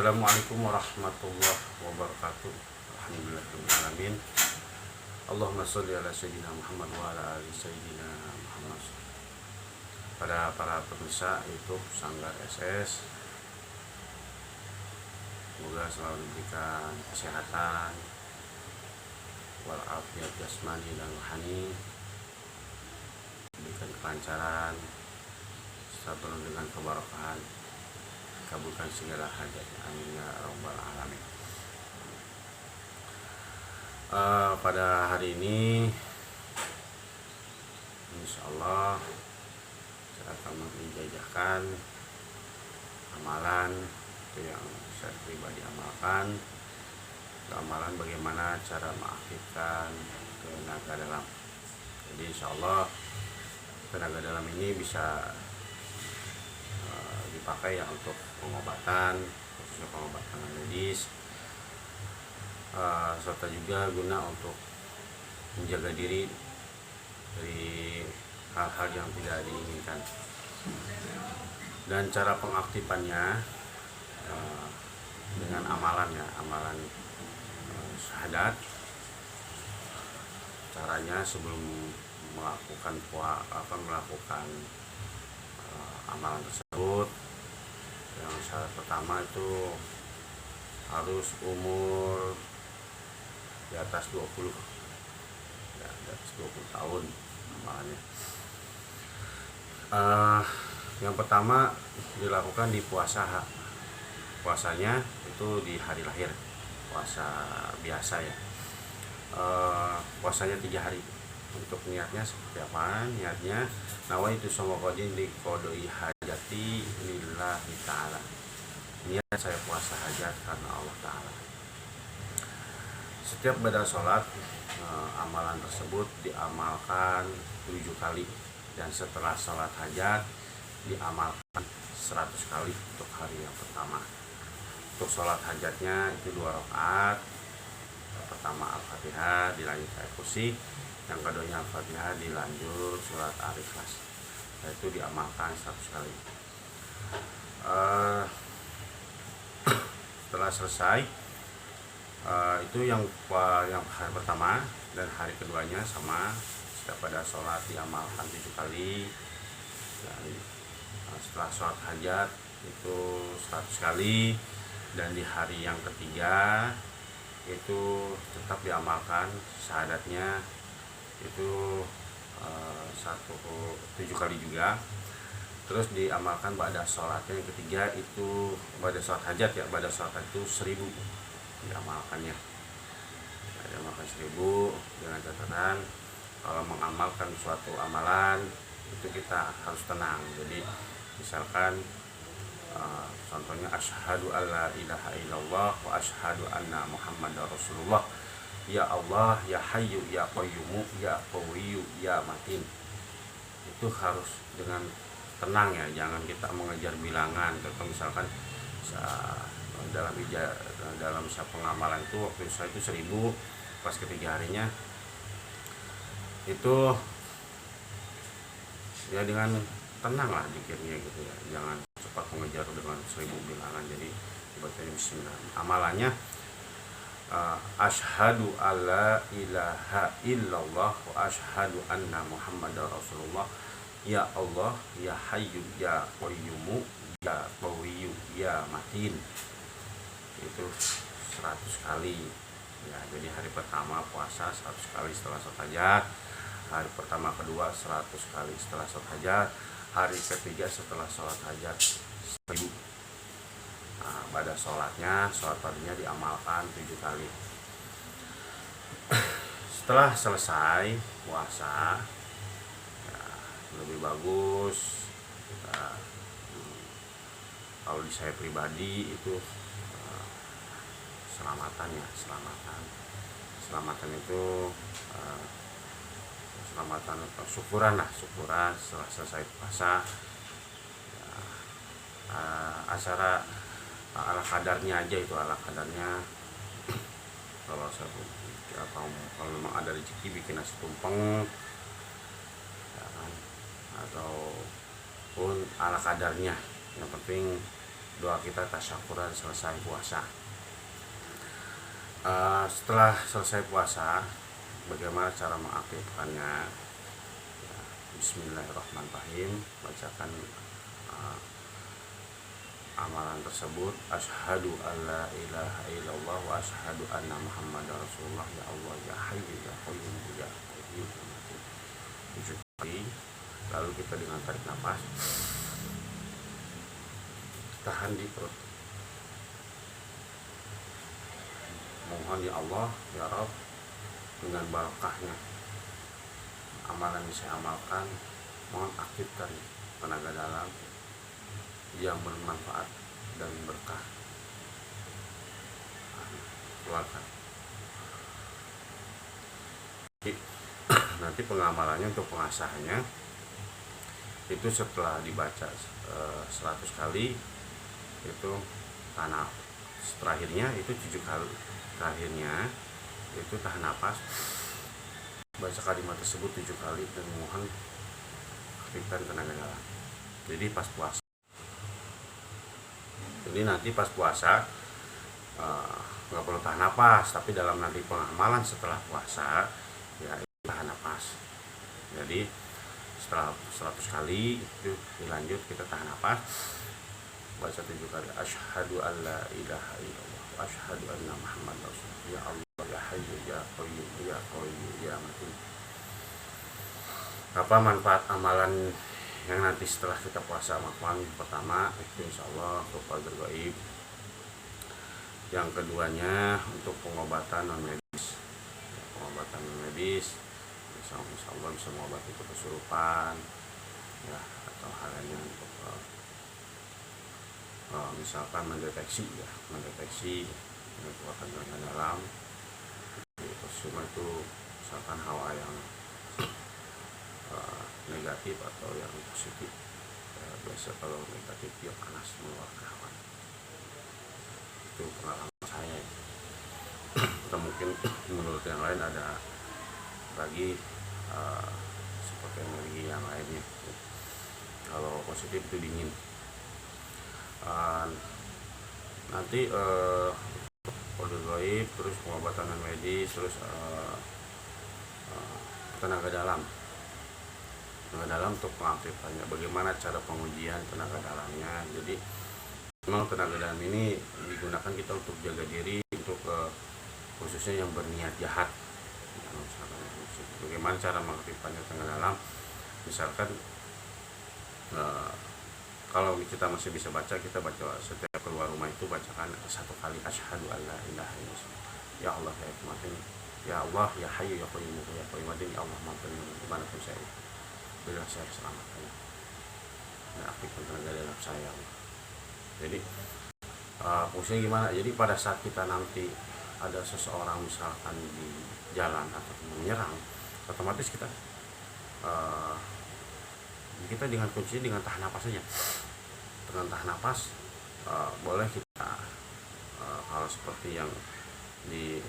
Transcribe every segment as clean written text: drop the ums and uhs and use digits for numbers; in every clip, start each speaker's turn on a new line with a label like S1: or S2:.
S1: Assalamualaikum warahmatullahi wabarakatuh. Alhamdulillahirrahmanirrahim. Allahumma sholli ala sayyidina Muhammad wa ala ali sayyidina Muhammad. Pada para pemirsa YouTube Sanggar SS, semoga selalu diberikan kesehatan, walafiat jasmani dan rohani, diberikan kelancaran, serta penuh dengan keberkahan, kabulkan segala hajat, amin ya rabbal alamin. Pada hari ini insyaallah saya akan menjajahkan amalan itu yang saya pribadi amalkan, amalan bagaimana cara mengaktifkan tenaga dalam. Jadi insyaallah tenaga dalam ini bisa dipakai ya untuk pengobatan, khususnya pengobatan medis, serta juga guna untuk menjaga diri dari hal-hal yang tidak diinginkan. Dan cara pengaktifannya dengan amalan syahadat. Caranya sebelum melakukan amalan tersebut, yang syarat pertama itu harus umur di atas 20 tahun amalannya. Yang pertama dilakukan di puasanya itu di hari lahir, puasa biasa ya. Puasanya 3 hari. Untuk niatnya seperti apa? Niatnya nawaitu shomokodin di kodoi hajati lillahi ta'ala. Niat saya puasa hajat karena Allah Ta'ala. Setiap pada sholat, amalan tersebut diamalkan 7 kali. Dan setelah sholat hajat diamalkan 100 kali untuk hari yang pertama. Untuk sholat hajatnya itu 2 rakaat. Pertama Al-Fatihah dilanjut ayat kursi, yang keduanya Al-Fatihah dilanjut surat Al-Ikhlas. Itu diamalkan 100 kali. Setelah selesai, itu yang hari pertama, dan hari keduanya sama, setiap pada sholat diamalkan 7 kali. Dan setelah sholat hajat itu 100 kali, dan di hari yang ketiga itu tetap diamalkan syahadatnya itu 7 kali juga. Terus diamalkan pada sholatnya yang ketiga itu pada sholat hajat ya, pada sholat itu 1000 diamalkannya. Diamalkan 1000 dengan catatan kalau mengamalkan suatu amalan itu kita harus tenang. Jadi misalkan contohnya asyhadu alla ilaha illallah wa asyhadu anna muhammadar rasulullah, ya Allah ya hayyu ya qayyumu ya qawiyyu ya matin. Itu harus dengan tenang ya, jangan kita mengejar bilangan. Contoh misalkan dalam pengamalan itu waktu saya itu 1000, pas ketiga harinya itu ya dengan tenang lah dikirnya gitu ya, jangan cepat mengejar dengan 1000 bilangan. Jadi dibacanya bismillah. Amalannya asyhadu alla ilaha illallah wa asyhadu anna muhammadar rasulullah, ya Allah ya hayyu ya qayyumu ya qawiyyu ya matin. Itu 100 kali ya. Jadi hari pertama puasa 100 kali setelah sholat hajat, hari pertama kedua 100 kali setelah sholat hajat, hari ketiga setelah sholat hajat 1000. Pada sholat padinya diamalkan 7 kali. Setelah selesai puasa ya, lebih bagus kalau di saya pribadi itu selamatan itu selamatan syukuran setelah selesai puasa ya, acara ala kadarnya aja, itu ala kadarnya. Kalau memang ada rezeki bikin nasi tumpeng ya kan, ataupun ala kadarnya, yang penting doa kita tasyakuran selesai puasa. Setelah selesai puasa, bagaimana cara mengaktifkannya? Ya, Bismillahirrahmanirrahim. Bacakan amalan tersebut. Asyhadu alla ilaha illallah wa asyhadu anna muhammadar rasulullah. Ya Allah ya hayyu ya qayyum ya qayyum. 7 kali. Lalu kita dengan tarik nafas, tahan di perut, mohon ya Allah ya Rabb, dengan barokahnya amalan yang saya amalkan, mohon aktifkan tenaga dalam yang bermanfaat dan berkah. Keluarkan. Nanti pengamalannya untuk pengasahannya itu setelah dibaca 100 kali itu tanah terakhirnya itu 7 kali terakhirnya itu tahan napas, baca kalimat tersebut 7 kali dan mohon aktifkan tenaga dalam. Jadi pas puasa, jadi nanti pas puasa nggak perlu tahan napas, tapi dalam nanti pengamalan setelah puasa ya tahan napas. Jadi setelah 100 kali itu dilanjut kita tahan napas, baca 7 kali asyhadu alla ilaha illallah wa asyhadu anna muhammadar rasulullah. Ya Allah ya hayyu ya qayyum ya qayyum ya matin. Apa manfaat amalan yang nanti setelah kita puasa makan? Pertama itu insyaallah untuk pagar gaib. Yang keduanya untuk pengobatan non medis. Pengobatan non medis insya Allah bisa mengobati kesurupan ya, atau hal lainnya untuk misalkan mendeteksi kekuatan tenaga dalam. Semua itu misalkan hawa yang negatif atau yang positif ya, biasa kalau negatif dia panas mengeluarkan hawa. Itu pengalaman saya. Atau mungkin menurut yang lain ada lagi seperti energi yang lainnya. Kalau positif itu dingin. Nanti kode gaib, terus pengobatan medis, terus tenaga dalam untuk pengaktifkannya. Bagaimana cara pengujian tenaga dalamnya? Jadi memang tenaga dalam ini digunakan kita untuk jaga diri, untuk khususnya yang berniat jahat. Bagaimana cara mengaktifkannya tenaga dalam? Misalkan kalau kita masih bisa baca, kita baca setiap keluar rumah itu bacakan 1 kali asyhadu alla ilaha illallah. Ya Allah ya Rahman, ya Allah ya hayyu ya qayyum ya qayyum. Ya Allah mampir dimanapun saya, berilah saya selamatkan dan aktifkan tenaga dalam saya. Jadi fungsinya gimana? Jadi pada saat kita nanti ada seseorang misalkan di jalan atau menyerang, otomatis kita dengan kuncinya dengan tahan napas saja. Dengan tahan napas boleh kita hal seperti yang di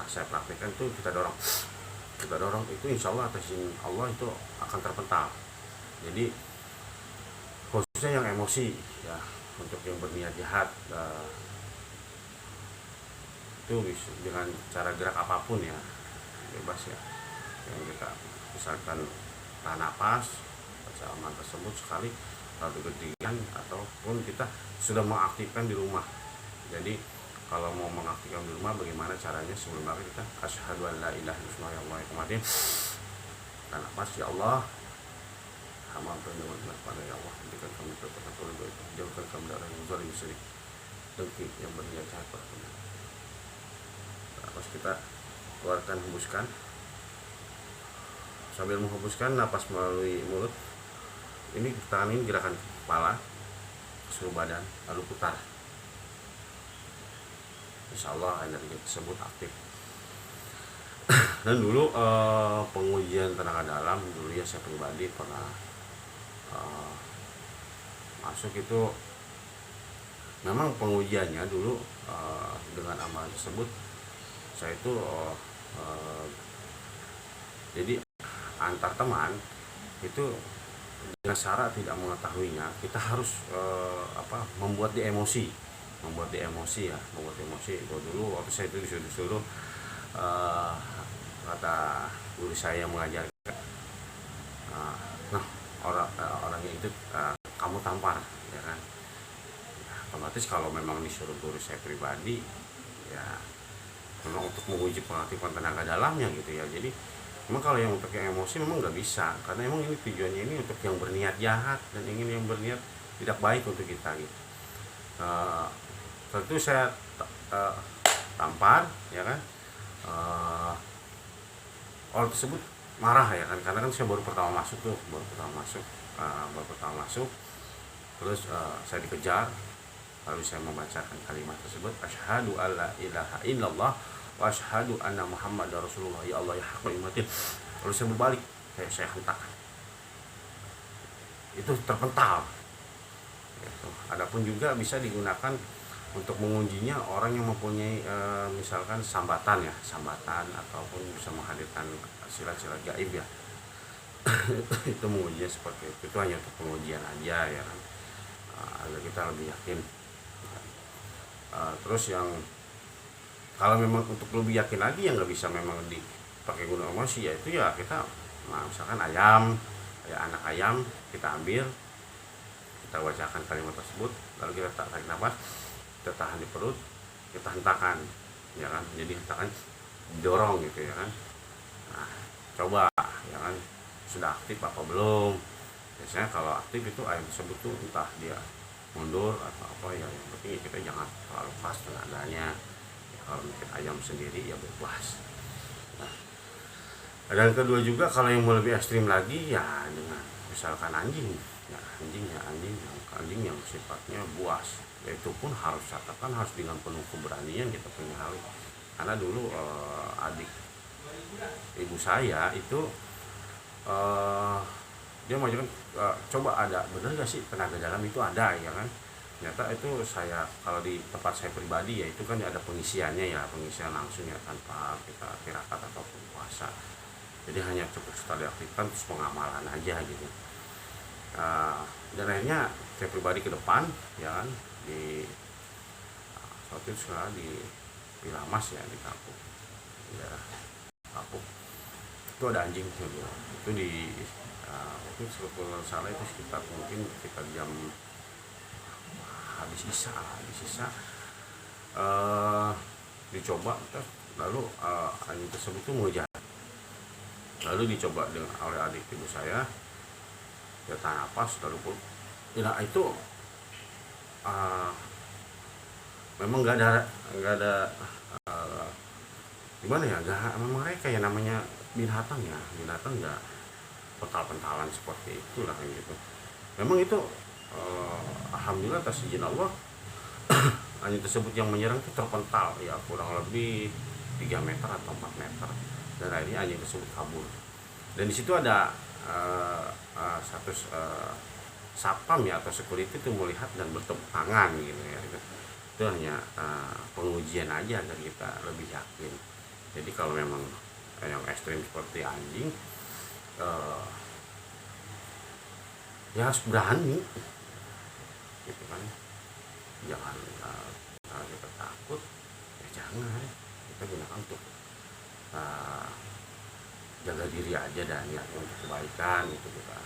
S1: saya praktekkan itu kita dorong itu insya Allah atas izin Allah itu akan terpental. Jadi khususnya yang emosi ya, untuk yang berniat jahat itu bisa dengan cara gerak apapun ya, bebas ya. Yang kita misalkan tahan napas, baca amalan tersebut sekali, lalu ketiga ataupun kita sudah mengaktifkan di rumah. Jadi kalau mau mengaktifkan di rumah, bagaimana caranya? Sebelum kita asyhadu an la ilaha illallah ya Allah kemudian tahan napas, ya Allah amal dengan pada ya Allah, berikan kami kekuatan itu, jauhkan kami dari yang zalim syirik dengki yang berniat jahat pada kami. Terus kita keluarkan, hembuskan sambil menghembuskan napas melalui mulut. Ini tangan ini gerakan kepala ke seluruh badan, lalu putar. Insya Allah energi tersebut aktif. Dan dulu pengujian tenaga dalam dulu ya, saya pribadi pernah masuk itu. Memang pengujiannya dulu dengan amalan tersebut saya itu jadi antar teman itu dengan cara tidak mengetahuinya, kita harus membuat dia emosi, membuat emosi. Dulu waktu saya itu disuruh kata guru saya yang mengajar, nah orangnya itu kamu tampar, ya kan. Otomatis kalau memang disuruh guru saya pribadi, ya memang untuk menguji pengaktifan tenaga dalamnya gitu ya. Jadi memang kalau yang untuk yang emosi memang nggak bisa, karena emang ini tujuannya ini untuk yang berniat jahat dan ingin yang berniat tidak baik untuk kita gitu. Tentu saya tampar, ya kan. Orang tersebut marah, ya kan, karena kan saya baru pertama masuk. Terus saya dikejar, lalu saya membacakan kalimat tersebut, asyhadu alla ilaha illallah wa asyhadu anna muhammadar rasulullah, ya Allah ya haqqo imatin. Lalu saya berbalik, saya hentakkan, itu terpental gitu. Adapun juga bisa digunakan untuk mengujinya orang yang mempunyai misalkan sambatan ataupun bisa menghadirkan silat-silat gaib ya. Itu mengujinya seperti itu hanya untuk pengujian aja, ya kan, agar kita lebih yakin. Terus yang kalau memang untuk lebih yakin lagi, yang nggak bisa memang dipakai guna emosi, yaitu ya kita misalkan anak ayam kita ambil, kita bacakan kalimat tersebut, lalu kita tarik nafas, kita tahan di perut, kita hentakan, ya kan. Jadi hentakan dorong gitu, ya kan. Nah, coba, ya kan, sudah aktif apa belum. Biasanya kalau aktif itu ayam tersebut tuh entah dia mundur atau apa, ya yang penting kita jangan terlalu pas tenaganya. Ya, kalau mungkin ayam sendiri ya bebas. Nah, dan kedua juga kalau yang mau lebih ekstrim lagi, ya dengan misalkan anjing yang sifatnya buas, itu pun harus catatan, harus dengan penuh keberanian kita punya hal. Karena dulu adik ibu saya itu dia mengajarkan, coba ada bener gak sih tenaga dalam itu ada, ya kan. Ternyata itu saya, kalau di tempat saya pribadi ya itu kan ada pengisian langsung ya, tanpa kita tirakat ataupun puasa. Jadi hanya cukup setelah diaktifkan terus pengamalan aja gitu. Dan akhirnya saya pribadi ke depan, ya kan, di waktu itu di Pilamas ya, di Kapuk, daerah Kapuk. Itu ada anjing gitu. Itu di waktu itu kalau salah itu sekitar jam habis isa dicoba, lalu anjing tersebut itu mengejar, lalu dicoba oleh adik ibu saya, dia tahan napas, lalu pun ya itu memang nggak ada gimana ya, memang mereka ya namanya binatang nggak pental-pentalan seperti itulah gitu. Memang itu alhamdulillah atas izin Allah anjing tersebut yang menyerang itu terpental ya kurang lebih 3 meter atau 4 meter, dan akhirnya anjing tersebut kabur. Dan di situ ada satu satpam ya atau security itu melihat dan bertepuk tangan gitu ya. Itu hanya pengujian aja agar kita lebih yakin. Jadi kalau memang yang ekstrim seperti anjing, ya harus berani gitu kan. Jangan kalau kita takut, ya jangan, kita gunakan untuk jaga diri aja dan ya untuk kebaikan itu, kita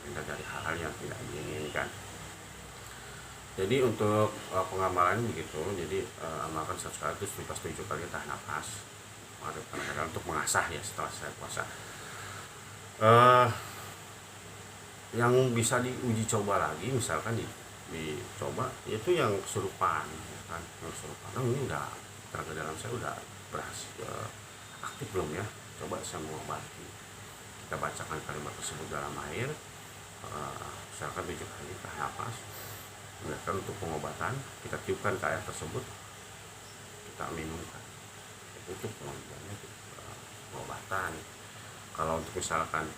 S1: hindat dari hal-hal yang tidak diinginkan. Jadi untuk pengamalan begitu, jadi amalkan 100 kali itu 7 kali tahan nafas, untuk mengasah ya setelah saya puasa. Yang bisa diuji coba lagi misalkan dicoba yaitu yang kesurupan, ya kan, yang kesurupan. Nah, ini udah tenaga dalam saya udah berhasil aktif belum ya, coba saya mengobati. Kita bacakan kalimat tersebut dalam air, misalkan 7 kali tahan nafas. Kemudian untuk pengobatan kita tiupkan ke air tersebut, kita minumkan, itu pengujiannya pengobatan. Kalau untuk misalkan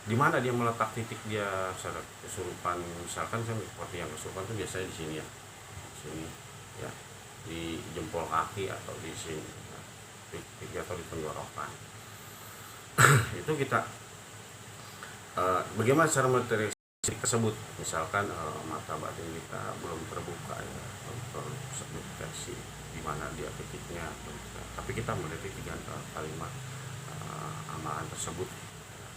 S1: di mana dia meletak titik dia kesurupan, misalkan seperti yang kesurupan itu biasanya di sini ya, sini ya, di jempol kaki atau di sini ya, atau di tenggorokan. Itu kita bagaimana cara mendeteksi tersebut. Misalkan mata batin kita belum terbuka ya, belum terdeteksi di mana dia titiknya, tapi kita mendetik dengan kalimat amalan tersebut,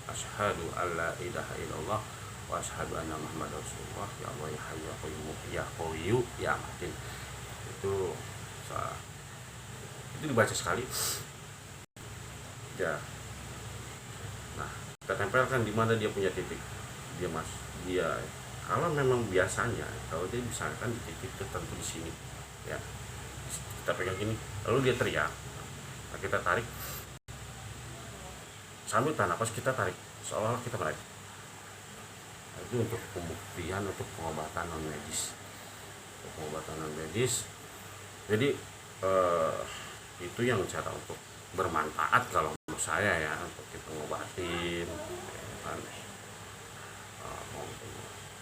S1: asyhadu alla ilaha illallah wa asyhadu anna muhammadar rasulullah, ya Allah ya hayyu ya qayyum ya qawiyyu ya matin. Itu dibaca sekali ya. Nah, kita tempelkan di mana dia punya titik. Dia kalau memang biasanya kalau dia misalkan di titik tertentu di sini ya, kita pegang gini lalu dia teriak, nah kita tarik sambil tahan napas, kita tarik seolah-olah kita tarik. Nah, itu untuk pembuktian, untuk pengobatan non medis. Jadi itu yang cara untuk bermanfaat kalau menurut saya ya, untuk kita ngobatin kan,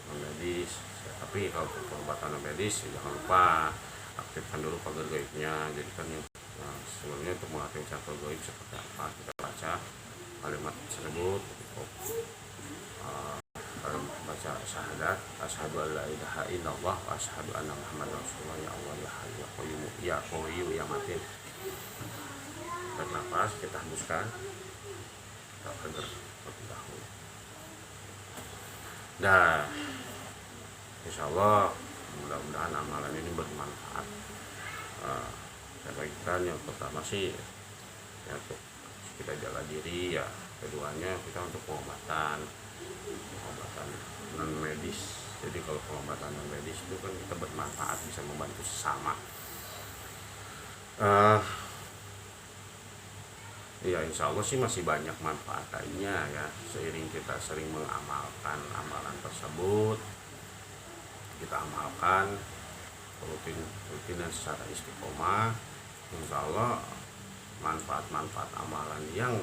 S1: non medis. Tapi kalau untuk pengobatan non medis jangan lupa aktifkan dulu pagar gaibnya. Jadi kan sebelumnya untuk mengaktifkan pagar gaib seperti apa, kita baca kalimat tersebut untuk baca syahadat, asyhadu alla ilaha illallah wa asyhadu anna muhammadar rasulullah, ya Allah ya hayyu ya qayyum ya qawiyyu ya matin. Tarik nafas, kita hembuskan, kita pagar terlebih dahulu. Dan insyaallah mudah-mudahan amalan ini bermanfaat. Saya bagikan yang pertama sih ya, untuk kita jaga diri ya, keduanya kita untuk pengobatan non medis. Jadi kalau pengobatan non medis itu kan kita bermanfaat, bisa membantu sesama. Ya insya Allah sih masih banyak manfaat lainnya ya, seiring kita sering mengamalkan amalan tersebut, kita amalkan rutin dan secara istiqomah, insya Allah manfaat-manfaat amalan yang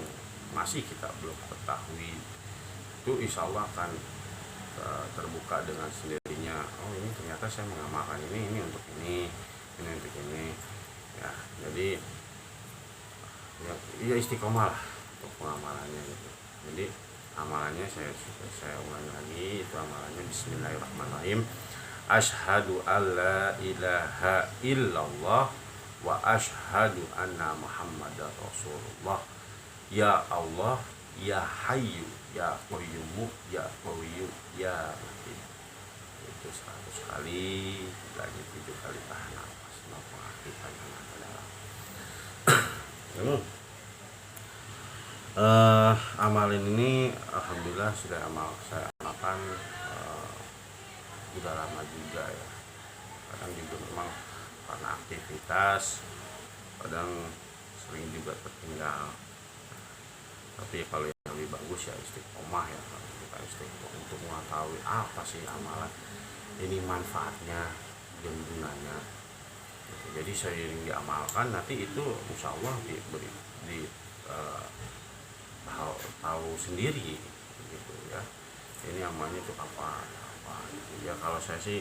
S1: masih kita belum ketahui itu insya Allah akan terbuka dengan sendirinya. Oh ini ternyata saya mengamalkan ini untuk ini untuk ini ya. Jadi ya istiqomah lah untuk pengamalannya gitu. Jadi amalannya saya ulangi lagi, itu amalannya bismillahirrahmanirrahim, asyhadu alla ilaha illallah wa asyhadu anna muhammadar rasulullah, ya Allah ya hayyu ya qayyum ya qawiyyu ya matin. Itu 100 kali, lagi 7 kali tahan nafas, mengaktifkan tenaga dalam. Amalin ini alhamdulillah sudah saya amalkan sudah lama juga ya. Kadang juga memang karena aktivitas kadang sering juga tertinggal. Tapi kalau yang lebih bagus ya istiqomah ya, kita istiqomah untuk mengetahui apa sih amalan ini, manfaatnya dan gunanya. Jadi seiring diamalkan nanti itu insya Allah tahu sendiri gitu ya, ini amalnya itu apa gitu. Ya kalau saya sih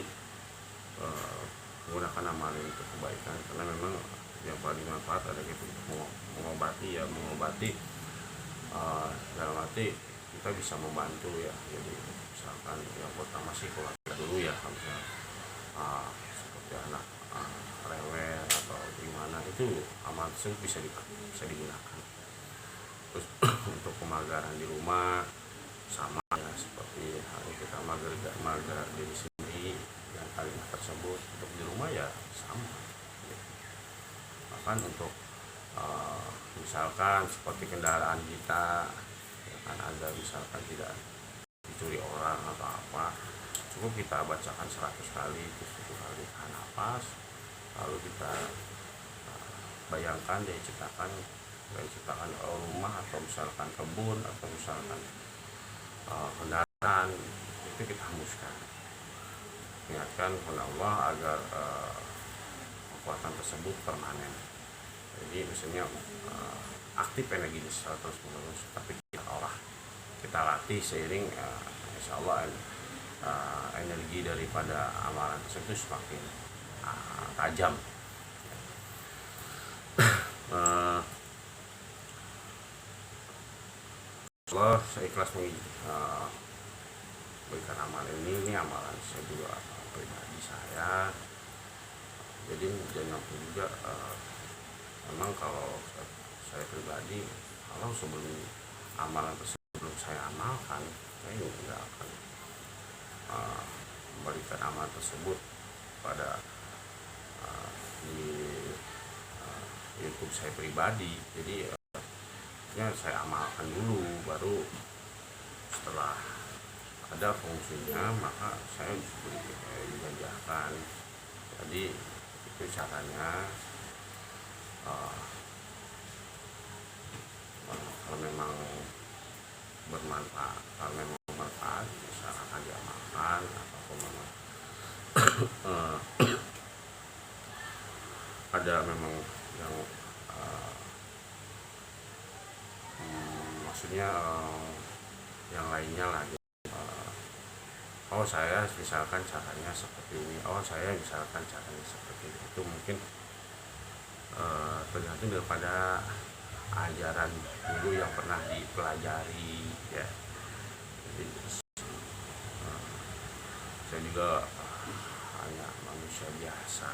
S1: menggunakan amalin untuk kebaikan, karena memang yang paling manfaat ada gitu untuk mengobati dalam arti kita bisa membantu ya. Jadi misalkan yang pertama sih keluarga dulu ya, misalnya seperti anak rewel atau gimana, itu amal tersebut bisa digunakan. Terus untuk pemagaran di rumah sama ya, seperti hari kita magar diri sendiri yang kalimat tersebut, untuk di rumah ya sama gitu. Bahkan untuk misalkan seperti kendaraan kita ya kan, ada misalkan tidak dicuri orang atau apa, cukup kita bacakan 100 kali, 7 kali tahan nafas, lalu kita bayangkan dia ciptakan rumah atau misalkan kebun atau misalkan kendaraan, itu kita hembuskan, ingatkan kepada Allah agar kekuatan tersebut permanen. Jadi misalnya aktif energinya secara terus menerus, tapi kita latih seiring insya Allah energi daripada amalan tersebut semakin tajam. Allah saya ikhlas berikan amalan ini amalan saya juga pribadi saya. Jadi jangan juga memang kalau saya pribadi, kalau sebelum amalan tersebut belum saya amalkan, saya juga tidak akan memberikan amalan tersebut pada di YouTube saya pribadi. Jadi saya amalkan dulu, baru setelah ada fungsinya maka saya dijajarkan. Jadi itu caranya. Kalau memang bermanfaat, akan diamalkan. Ataupun memang ada memang yang maksudnya yang lainnya lah. Oh saya misalkan caranya seperti ini, saya misalkan caranya seperti itu, mungkin tergantung daripada ajaran dulu yang pernah dipelajari ya. Jadi saya juga hanya manusia biasa,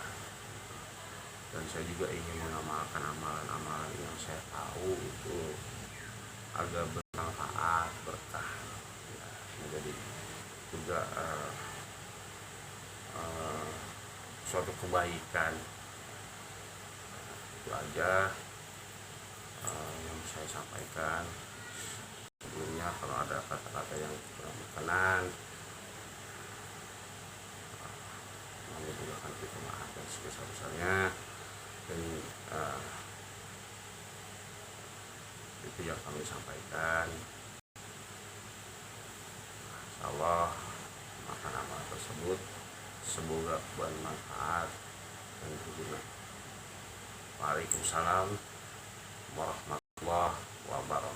S1: dan saya juga ingin mengamalkan amalan-amalan yang saya tahu itu agar bermanfaat, berkah ya, menjadi juga suatu kebaikan. Itu aja yang saya sampaikan. Sebelumnya kalau ada kata-kata yang kurang berkenan, kami juga akan kita maafkan sebesar-besarnya. Dan itu yang kami sampaikan. Insyaallah makan amal tersebut semoga bermanfaat dan berguna. Waalaikumsalam warahmatullahi wabarakatuh.